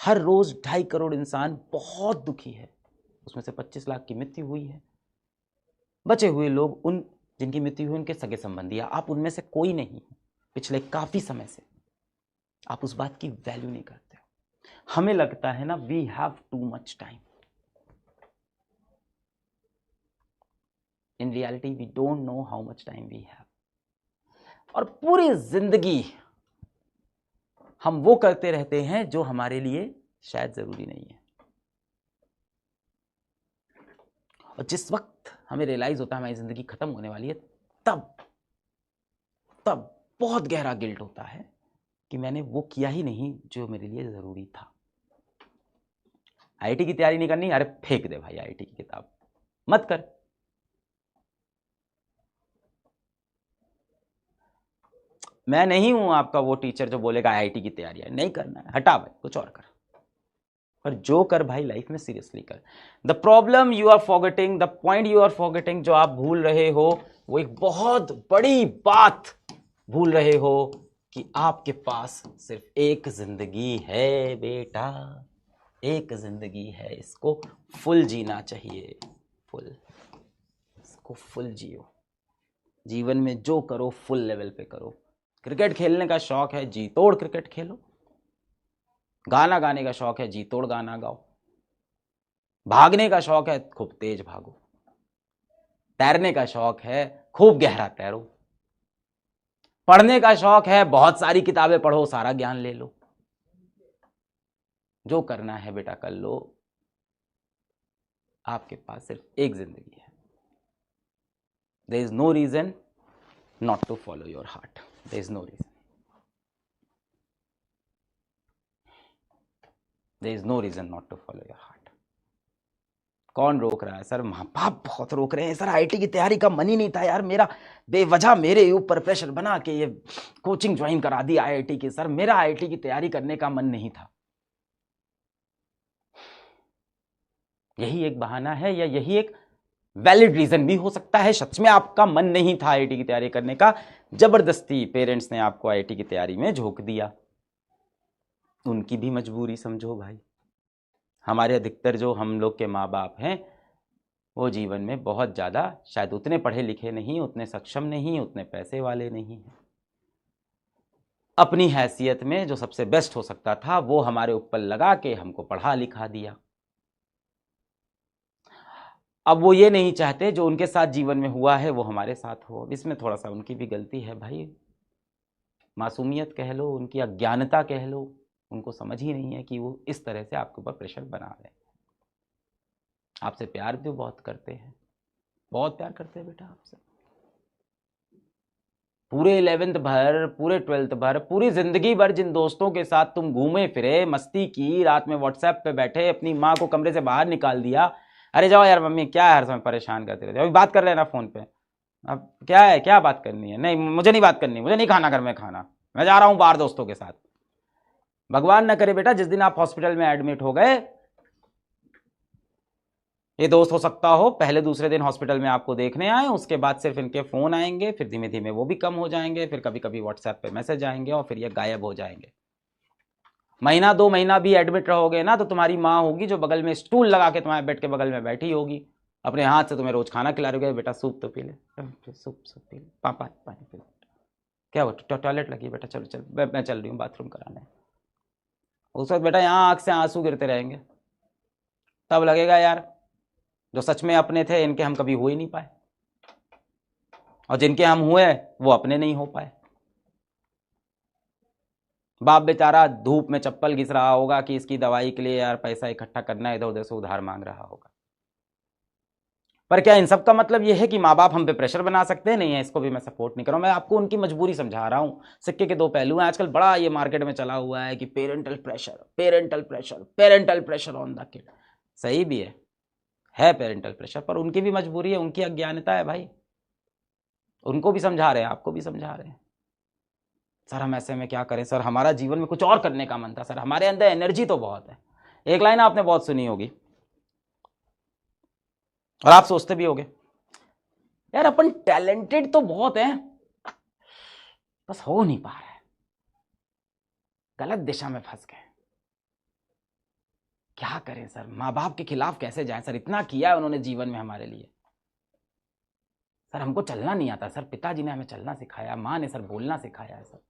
हर रोज 2.5 करोड़ इंसान बहुत दुखी है, उसमें से 25 लाख की मृत्यु हुई है। बचे हुए लोग उन जिनकी मृत्यु हुई उनके सगे संबंधी, आप उनमें से कोई नहीं हो। पिछले काफी समय से आप उस बात की वैल्यू नहीं करते हो। हमें लगता है ना we have too much time, in reality we don't know how much time we have. और पूरी जिंदगी हम वो करते रहते हैं जो हमारे लिए शायद जरूरी नहीं है। और जिस वक्त हमें रियलाइज होता है हमारी जिंदगी खत्म होने वाली है, तब बहुत गहरा गिल्ट होता है कि मैंने वो किया ही नहीं जो मेरे लिए जरूरी था। आईआईटी की तैयारी नहीं करनी, अरे फेंक दे भाई आईआईटी की किताब, मत कर। मैं नहीं हूं आपका वो टीचर जो बोलेगा आईआईटी की तैयारी है नहीं करना है, हटा भाई कुछ और कर। पर जो कर भाई लाइफ में सीरियसली कर। The problem you are forgetting, the point you are forgetting, जो आप भूल रहे हो वो एक बहुत बड़ी बात भूल रहे हो कि आपके पास सिर्फ एक जिंदगी है बेटा, एक जिंदगी है, इसको फुल जीना चाहिए। फुल, इसको फुल जियो। जीवन में जो करो फुल लेवल पे करो। क्रिकेट खेलने का शौक है, जी तोड़ क्रिकेट खेलो। गाना गाने का शौक है, जी तोड़ गाना गाओ। भागने का शौक है, खूब तेज भागो। तैरने का शौक है, खूब गहरा तैरो। पढ़ने का शौक है, बहुत सारी किताबें पढ़ो, सारा ज्ञान ले लो। जो करना है बेटा कर लो। आपके पास सिर्फ एक जिंदगी है। There is no reason not to follow your heart, there is no reason, there is no reason not to follow your heart. कौन रोक रहा है सर? माँ बाप बहुत रोक रहे हैं सर। आईआईटी की तैयारी का मन ही नहीं था यार मेरा, बेवजह मेरे ऊपर प्रेशर बना के ये कोचिंग ज्वाइन करा दी आईआईटी की। सर मेरा आईआईटी की तैयारी करने का मन नहीं था। यही एक बहाना है या यही एक वैलिड रीजन भी हो सकता है। सच में आपका मन नहीं था आईआईटी की तैयारी करने का, जबरदस्ती पेरेंट्स ने आपको आईआईटी की तैयारी में झोंक दिया। उनकी भी मजबूरी समझो भाई। हमारे अधिकतर जो हम लोग के माँ बाप हैं वो जीवन में बहुत ज़्यादा शायद उतने पढ़े लिखे नहीं, उतने सक्षम नहीं, उतने पैसे वाले नहीं हैं। अपनी हैसियत में जो सबसे बेस्ट हो सकता था वो हमारे ऊपर लगा के हमको पढ़ा लिखा दिया। अब वो ये नहीं चाहते जो उनके साथ जीवन में हुआ है वो हमारे साथ हो। इसमें थोड़ा सा उनकी भी गलती है भाई। मासूमियत कह लो, उनकी अज्ञानता कह लो, उनको समझ ही नहीं है कि वो इस तरह से आपके ऊपर प्रेशर बना रहे हैं। आपसे प्यार भी बहुत करते हैं, बहुत प्यार करते हैं बेटा आपसे। पूरे 11th भर, पूरे 12th भर, पूरी जिंदगी भर जिन दोस्तों के साथ तुम घूमे फिरे, मस्ती की, रात में व्हाट्सएप पे बैठे, अपनी माँ को कमरे से बाहर निकाल दिया। अरे जाओ यार मम्मी, क्या है हर समय परेशान करते रहते हो, अभी बात कर रहे हैं ना फोन पे। अब क्या है, क्या बात करनी है? नहीं मुझे नहीं बात करनी, मुझे नहीं खाना घर में खाना, मैं जा रहा हूँ बाहर दोस्तों के साथ। भगवान न करे बेटा जिस दिन आप हॉस्पिटल में एडमिट हो गए, ये दोस्त हो सकता हो पहले दूसरे दिन हॉस्पिटल में आपको देखने आए, उसके बाद सिर्फ इनके फोन आएंगे, फिर धीमे धीमे वो भी कम हो जाएंगे, फिर कभी कभी व्हाट्सएप पे मैसेज आएंगे और फिर ये गायब हो जाएंगे। महीना 2 महीना भी एडमिट रहोगे ना तो तुम्हारी माँ होगी जो बगल में स्टूल लगा के तुम्हारे बेड के बगल में बैठी होगी, अपने हाथ से तुम्हें रोज खाना खिला रही होगी। बेटा सूप तो पी ले, सूप पी ले, पानी पी ले। क्या हो टॉयलेट लगी बेटा, चलो चल मैं चल रही हूँ बाथरूम कराने। उस वक्त बेटा यहाँ आंख से आंसू गिरते रहेंगे। तब लगेगा यार जो सच में अपने थे इनके हम कभी हो ही नहीं पाए, और जिनके हम हुए वो अपने नहीं हो पाए। बाप बेचारा धूप में चप्पल घिस रहा होगा कि इसकी दवाई के लिए यार पैसा इकट्ठा करना है, इधर उधर से उधार मांग रहा होगा। पर क्या इन सब का मतलब यह है कि माँ बाप हम पे प्रेशर बना सकते हैं? नहीं है, इसको भी मैं सपोर्ट नहीं कर रहा हूं। मैं आपको उनकी मजबूरी समझा रहा हूं। सिक्के के दो पहलू हैं। आजकल बड़ा ये मार्केट में चला हुआ है कि parental pressure, parental pressure, parental pressure on the kid. सही भी है पेरेंटल प्रेशर, पर उनकी भी मजबूरी है, उनकी अज्ञानता है भाई। उनको भी समझा रहे हैं, आपको भी समझा रहे हैं। सर हम ऐसे में क्या करें सर, हमारा जीवन में कुछ और करने का मन था सर, हमारे अंदर एनर्जी तो बहुत है। एक लाइन आपने बहुत सुनी होगी और आप सोचते भी होगे यार अपन टैलेंटेड तो बहुत हैं, बस हो नहीं पा रहा है, गलत दिशा में फंस गए। क्या करें सर, माँ बाप के खिलाफ कैसे जाएं सर, इतना किया है उन्होंने जीवन में हमारे लिए सर, हमको चलना नहीं आता सर, पिताजी ने हमें चलना सिखाया, माँ ने सर बोलना सिखाया है सर,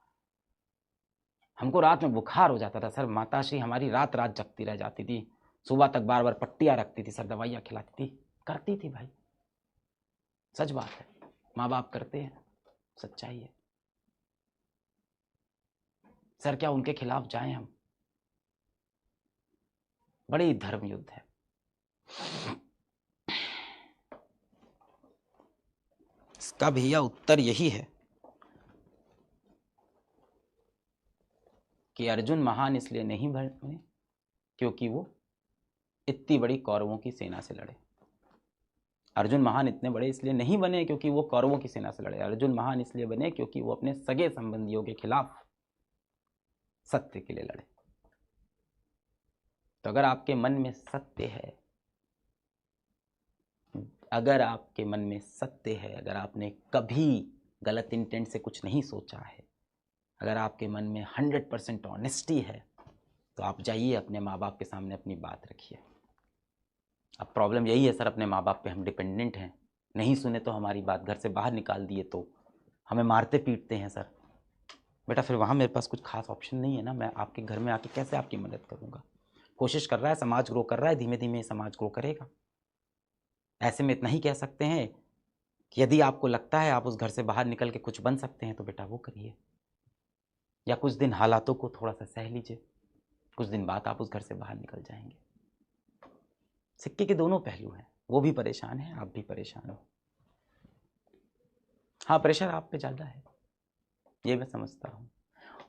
हमको रात में बुखार हो जाता था सर, माताश्री हमारी रात रात जगती रह जाती थी, सुबह तक बार बार पट्टियाँ रखती थी सर, दवाइयाँ खिलाती थी, करती थी भाई, सच बात है, माँ बाप करते हैं, सच्चाई है सर, क्या उनके खिलाफ जाएं हम? बड़ी धर्म युद्ध है। इसका भैया उत्तर यही है कि अर्जुन महान इसलिए नहीं बने क्योंकि वो इतनी बड़ी कौरवों की सेना से लड़े। अर्जुन महान इतने बड़े इसलिए नहीं बने क्योंकि वो कौरवों की सेना से लड़े। अर्जुन महान इसलिए बने क्योंकि वो अपने सगे संबंधियों के खिलाफ सत्य के लिए लड़े। तो अगर आपके मन में सत्य है, अगर आपके मन में सत्य है, अगर आपने कभी गलत इंटेंट से कुछ नहीं सोचा है, अगर आपके मन में 100% ऑनेस्टी है, तो आप जाइए अपने माँ बाप के सामने अपनी बात रखिए। अब प्रॉब्लम यही है सर, अपने माँ बाप पे हम डिपेंडेंट हैं, नहीं सुने तो हमारी बात, घर से बाहर निकाल दिए तो हमें मारते पीटते हैं सर। बेटा फिर वहाँ मेरे पास कुछ खास ऑप्शन नहीं है ना, मैं आपके घर में आके कैसे आपकी मदद करूँगा? कोशिश कर रहा है, समाज ग्रो कर रहा है, धीमे धीमे समाज ग्रो करेगा। ऐसे में इतना ही कह सकते हैं कि यदि आपको लगता है आप उस घर से बाहर निकल के कुछ बन सकते हैं तो बेटा वो करिए, या कुछ दिन हालातों को थोड़ा सा सह लीजिए, कुछ दिन बाद आप उस घर से बाहर निकल जाएंगे। सिक्के के दोनों पहलू हैं, वो भी परेशान है, आप भी परेशान हो। हाँ, प्रेशर आप पे ज़्यादा है, ये मैं समझता हूँ।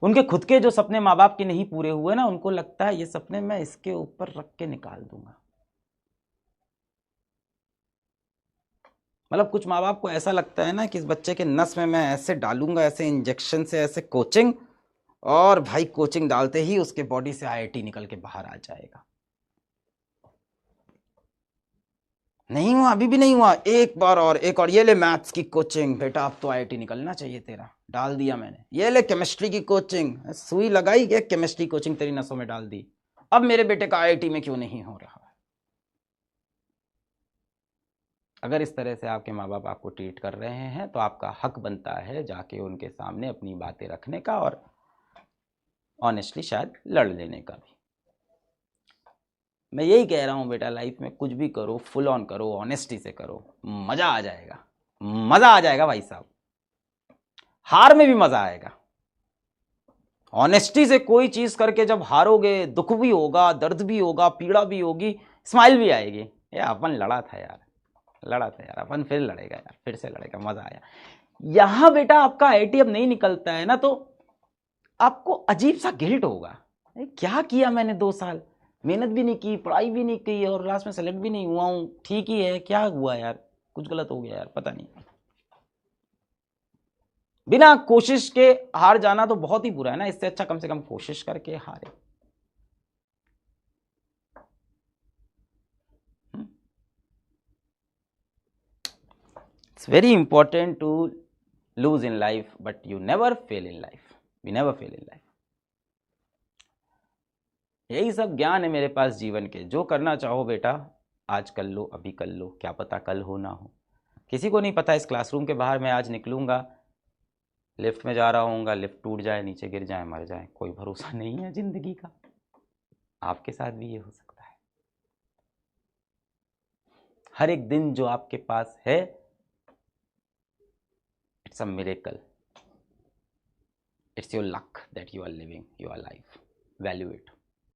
उनके खुद के जो सपने माँ बाप के नहीं पूरे हुए ना, उनको लगता है ये सपने मैं इसके ऊपर रख के निकाल दूंगा। मतलब कुछ माँ बाप को ऐसा लगता है ना कि इस बच्चे के नस में मैं ऐसे डालूंगा, ऐसे इंजेक्शन से, ऐसे कोचिंग, और भाई कोचिंग डालते ही उसके बॉडी से आईआईटी निकल के बाहर आ जाएगा। नहीं हुआ, अभी भी नहीं हुआ, एक बार और, एक और, ये ले मैथ्स की कोचिंग बेटा, अब तो आईआईटी निकलना चाहिए तेरा, डाल दिया मैंने। ये ले केमिस्ट्री की कोचिंग, सुई लगाई, ये केमिस्ट्री कोचिंग तेरी नसों में डाल दी, अब मेरे बेटे का आईआईटी में क्यों नहीं हो रहा? अगर इस तरह से आपके माँ बाप आपको ट्रीट कर रहे हैं तो आपका हक बनता है जाके उनके सामने अपनी बातें रखने का, और ऑनेस्टली शायद लड़ लेने का भी। मैं यही कह रहा हूँ बेटा, लाइफ में कुछ भी करो फुल ऑन करो, ऑनेस्टी से करो, मजा आ जाएगा, मजा आ जाएगा भाई साहब, हार में भी मजा आएगा। ऑनेस्टी से कोई चीज करके जब हारोगे, दुख भी होगा, दर्द भी होगा, पीड़ा भी होगी, स्माइल भी आएगी, ये अपन लड़ा था यार, लड़ा था यार, अपन फिर लड़ेगा यार, फिर से लड़ेगा, मजा आया। यहां बेटा आपका आईआईटी अब नहीं निकलता है ना, तो आपको अजीब सा गिल्ट होगा, क्या किया मैंने, 2 साल मेहनत भी नहीं की, पढ़ाई भी नहीं की, और लास्ट में सेलेक्ट भी नहीं हुआ हूं, ठीक ही है, क्या हुआ यार, कुछ गलत हो गया यार, पता नहीं। बिना कोशिश के हार जाना तो बहुत ही बुरा है ना, इससे अच्छा कम से कम कोशिश करके हारे। It's very important to lose in life, but you never fail in life, we never fail in life. यही सब ज्ञान है मेरे पास जीवन के। जो करना चाहो बेटा आज कर लो, अभी कर लो, क्या पता कल हो ना हो, किसी को नहीं पता। इस क्लासरूम के बाहर मैं आज निकलूंगा, लिफ्ट में जा रहा हूँगा, लिफ्ट टूट जाए, नीचे गिर जाए, मर जाए, कोई भरोसा नहीं है जिंदगी का। आपके साथ भी ये हो सकता है। हर एक दिन जो आपके पास है, it's a miracle, it's your luck that you are living your life, value it.